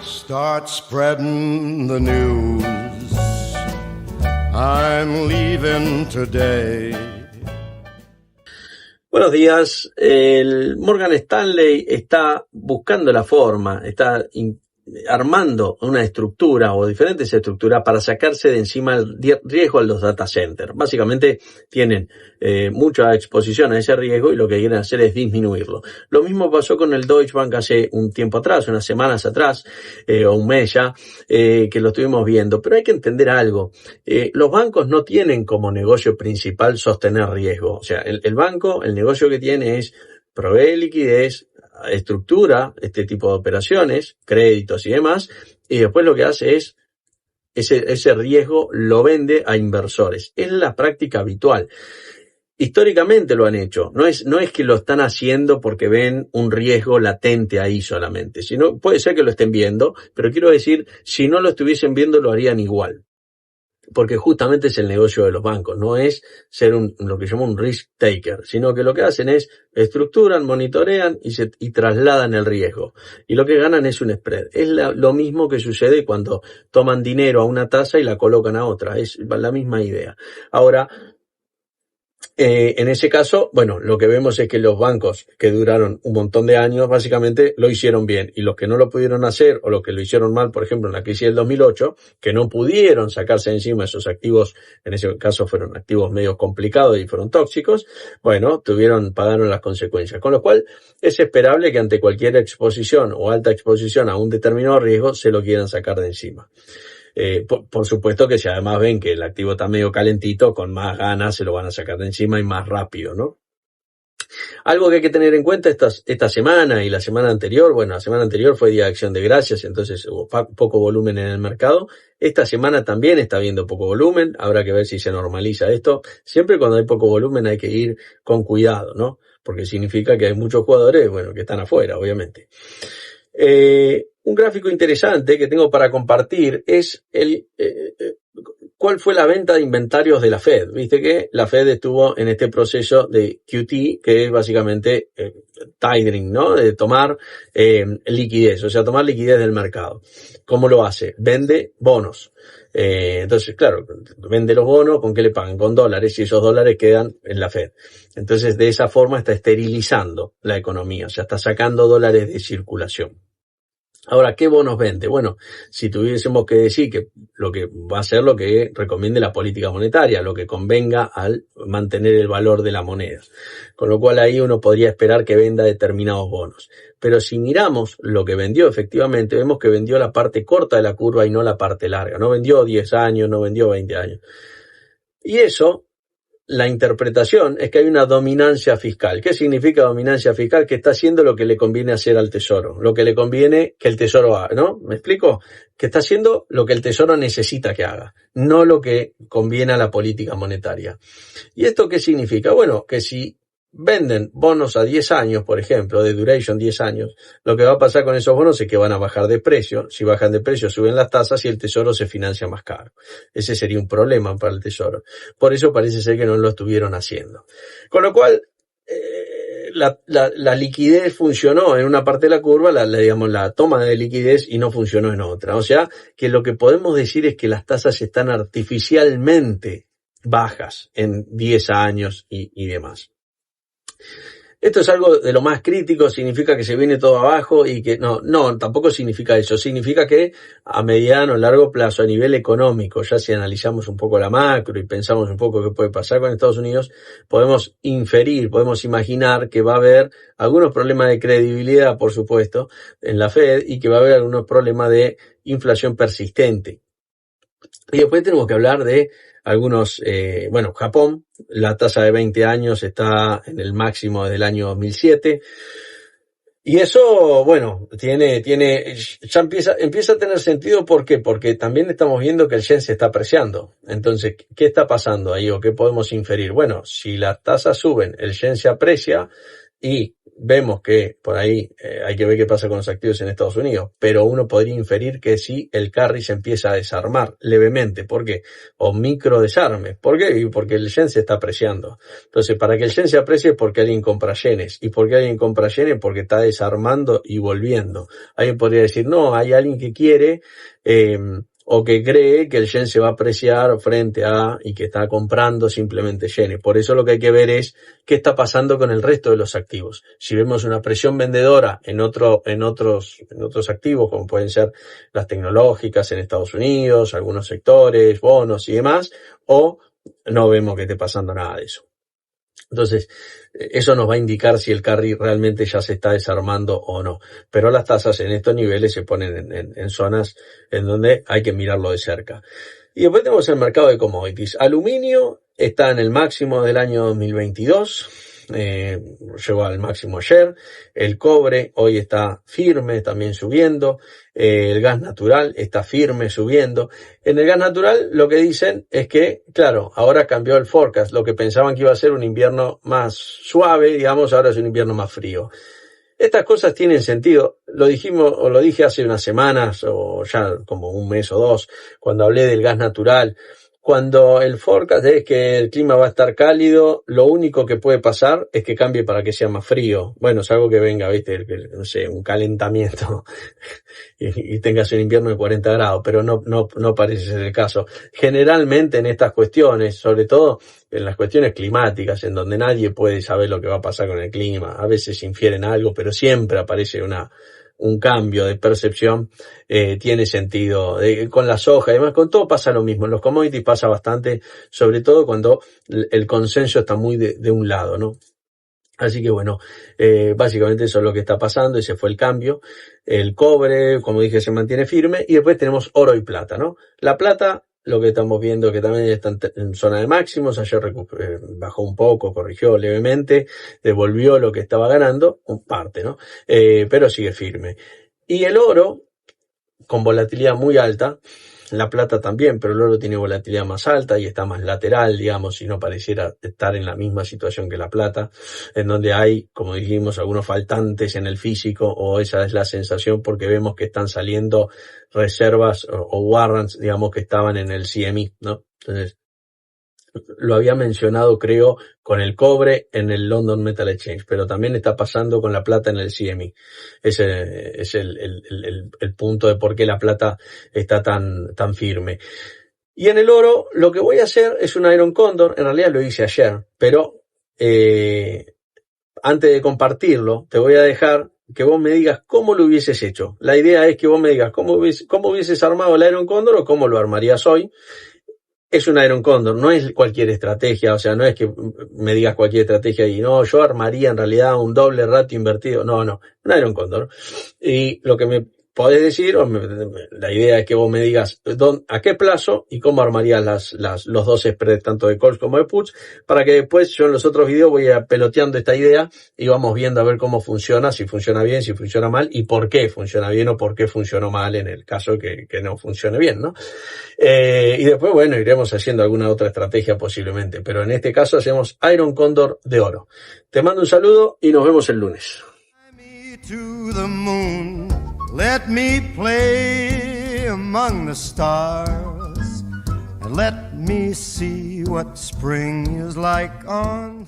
Start spreading the news. I'm leaving today. Buenos días. El Morgan Stanley está buscando la forma, está armando una estructura o diferentes estructuras para sacarse de encima el riesgo a los data centers. Básicamente tienen mucha exposición a ese riesgo y lo que quieren hacer es disminuirlo. Lo mismo pasó con el Deutsche Bank hace un tiempo atrás, unas semanas atrás, o un mes ya, que lo estuvimos viendo. Pero hay que entender algo. Los bancos no tienen como negocio principal sostener riesgo. O sea, el banco, el negocio que tiene es proveer liquidez, estructura este tipo de operaciones, créditos y demás, y después lo que hace es ese riesgo lo vende a inversores. Es la práctica habitual. Históricamente lo han hecho. No es que lo están haciendo porque ven un riesgo latente ahí solamente, sino puede ser que lo estén viendo, pero quiero decir, si no lo estuviesen viendo lo harían igual. Porque justamente es el negocio de los bancos, no es ser lo que llaman un risk taker, sino que lo que hacen es estructuran, monitorean y trasladan el riesgo. Y lo que ganan es un spread. Es lo mismo que sucede cuando toman dinero a una tasa y la colocan a otra. Es la misma idea. Ahora, en ese caso, bueno, lo que vemos es que los bancos que duraron un montón de años, básicamente lo hicieron bien. Y los que no lo pudieron hacer o los que lo hicieron mal, por ejemplo, en la crisis del 2008, que no pudieron sacarse encima esos activos, en ese caso fueron activos medio complicados y fueron tóxicos, bueno, pagaron las consecuencias. Con lo cual, es esperable que ante cualquier exposición o alta exposición a un determinado riesgo, se lo quieran sacar de encima. Por supuesto que si además ven que el activo está medio calentito, con más ganas se lo van a sacar de encima y más rápido, ¿no? Algo que hay que tener en cuenta esta semana y la semana anterior, bueno, la semana anterior fue Día de Acción de Gracias, entonces hubo poco volumen en el mercado. Esta semana también está habiendo poco volumen, habrá que ver si se normaliza esto. Siempre cuando hay poco volumen hay que ir con cuidado, ¿no? Porque significa que hay muchos jugadores, bueno, que están afuera, obviamente. Un gráfico interesante que tengo para compartir es cuál fue la venta de inventarios de la Fed. Viste que la Fed estuvo en este proceso de QT, que es básicamente tightening, ¿no? De tomar liquidez, o sea, tomar liquidez del mercado. ¿Cómo lo hace? Vende bonos. Entonces, claro, vende los bonos, ¿con qué le pagan? Con dólares, y esos dólares quedan en la Fed. Entonces, de esa forma está esterilizando la economía, o sea, está sacando dólares de circulación. Ahora, ¿qué bonos vende? Bueno, si tuviésemos que decir que lo que va a ser lo que recomiende la política monetaria, lo que convenga al mantener el valor de la moneda. Con lo cual ahí uno podría esperar que venda determinados bonos. Pero si miramos lo que vendió efectivamente, vemos que vendió la parte corta de la curva y no la parte larga. No vendió 10 años, no vendió 20 años. Y eso, la interpretación es que hay una dominancia fiscal. ¿Qué significa dominancia fiscal? Que está haciendo lo que le conviene hacer al Tesoro, lo que le conviene que el Tesoro haga, ¿no? ¿Me explico? Que está haciendo lo que el Tesoro necesita que haga, no lo que conviene a la política monetaria. ¿Y esto qué significa? Bueno, que si venden bonos a 10 años, por ejemplo, de duration 10 años, lo que va a pasar con esos bonos es que van a bajar de precio. Si bajan de precio, suben las tasas y el Tesoro se financia más caro. Ese sería un problema para el Tesoro. Por eso parece ser que no lo estuvieron haciendo. Con lo cual, la liquidez funcionó en una parte de la curva, la toma de liquidez, y no funcionó en otra. O sea, que lo que podemos decir es que las tasas están artificialmente bajas en 10 años y demás. Esto es algo de lo más crítico, significa que se viene todo abajo y que no, tampoco significa eso. Significa que a mediano o largo plazo, a nivel económico, ya si analizamos un poco la macro y pensamos un poco qué puede pasar con Estados Unidos, podemos inferir, podemos imaginar que va a haber algunos problemas de credibilidad, por supuesto, en la Fed, y que va a haber algunos problemas de inflación persistente. Y después tenemos que hablar de algunos, Japón, la tasa de 20 años está en el máximo desde el año 2007. Y eso, bueno, ya empieza a tener sentido. ¿Por qué? Porque también estamos viendo que el yen se está apreciando. Entonces, ¿qué está pasando ahí o qué podemos inferir? Bueno, si las tasas suben, el yen se aprecia y vemos que por ahí hay que ver qué pasa con los activos en Estados Unidos, pero uno podría inferir que sí, el carry se empieza a desarmar levemente. ¿Por qué? O micro desarme. ¿Por qué? Porque el yen se está apreciando. Entonces, para que el yen se aprecie es porque alguien compra yenes. ¿Y por qué alguien compra yenes? Porque está desarmando y volviendo. Alguien podría decir, no, hay alguien que quiere o que cree que el yen se va a apreciar frente a y que está comprando simplemente yenes. Por eso lo que hay que ver es qué está pasando con el resto de los activos. Si vemos una presión vendedora en otros activos, como pueden ser las tecnológicas en Estados Unidos, algunos sectores, bonos y demás, o no vemos que esté pasando nada de eso. Entonces, eso nos va a indicar si el carry realmente ya se está desarmando o no. Pero las tasas en estos niveles se ponen en zonas en donde hay que mirarlo de cerca. Y después tenemos el mercado de commodities. Aluminio está en el máximo del año 2022. Llegó al máximo ayer. El cobre hoy está firme, también subiendo. El gas natural está firme, subiendo. En el gas natural lo que dicen es que, claro, ahora cambió el forecast. Lo que pensaban que iba a ser un invierno más suave, digamos, ahora es un invierno más frío. Estas cosas tienen sentido. Lo dijimos, o lo dije hace unas semanas, o ya como un mes o dos, cuando hablé del gas natural. Cuando el forecast es que el clima va a estar cálido, lo único que puede pasar es que cambie para que sea más frío. Bueno, es algo que venga, viste, no sé, un calentamiento y tengas un invierno de 40 grados, pero no parece ser el caso. Generalmente en estas cuestiones, sobre todo en las cuestiones climáticas, en donde nadie puede saber lo que va a pasar con el clima, a veces infieren algo, pero siempre aparece un cambio de percepción, tiene sentido. Con la soja y demás, con todo pasa lo mismo. En los commodities pasa bastante, sobre todo cuando el consenso está muy de un lado, ¿no? Así que bueno, básicamente eso es lo que está pasando, ese fue el cambio. El cobre, como dije, se mantiene firme, y después tenemos oro y plata, ¿no? La plata, lo que estamos viendo que también está en zona de máximos, ayer bajó un poco, corrigió levemente, devolvió lo que estaba ganando, un parte, ¿no? Pero sigue firme. Y el oro, con volatilidad muy alta, la plata también, pero el oro tiene volatilidad más alta y está más lateral, digamos, y no pareciera estar en la misma situación que la plata, en donde hay, como dijimos, algunos faltantes en el físico, o esa es la sensación, porque vemos que están saliendo reservas o warrants, digamos, que estaban en el CME, ¿no? Entonces, lo había mencionado, creo, con el cobre en el London Metal Exchange, pero también está pasando con la plata en el CME. Ese es el punto de por qué la plata está tan firme. Y en el oro, lo que voy a hacer es un Iron Condor. En realidad lo hice ayer, pero antes de compartirlo, te voy a dejar que vos me digas cómo lo hubieses hecho. La idea es que vos me digas cómo hubieses armado el Iron Condor o cómo lo armarías hoy. Es un Iron Condor, no es cualquier estrategia, o sea, no es que me digas cualquier estrategia y no, yo armaría en realidad un doble ratio invertido, no, un Iron Condor. Y lo que me podés decir, la idea es que vos me digas a qué plazo y cómo armarías los dos spreads, tanto de calls como de puts, para que después yo en los otros videos voy a peloteando esta idea y vamos viendo a ver cómo funciona, si funciona bien, si funciona mal y por qué funciona bien o por qué funcionó mal en el caso que no funcione bien, ¿no? Y después, bueno, iremos haciendo alguna otra estrategia posiblemente, pero en este caso hacemos Iron Condor de oro. Te mando un saludo y nos vemos el lunes. To the moon, let me play among the stars, and let me see what spring is like on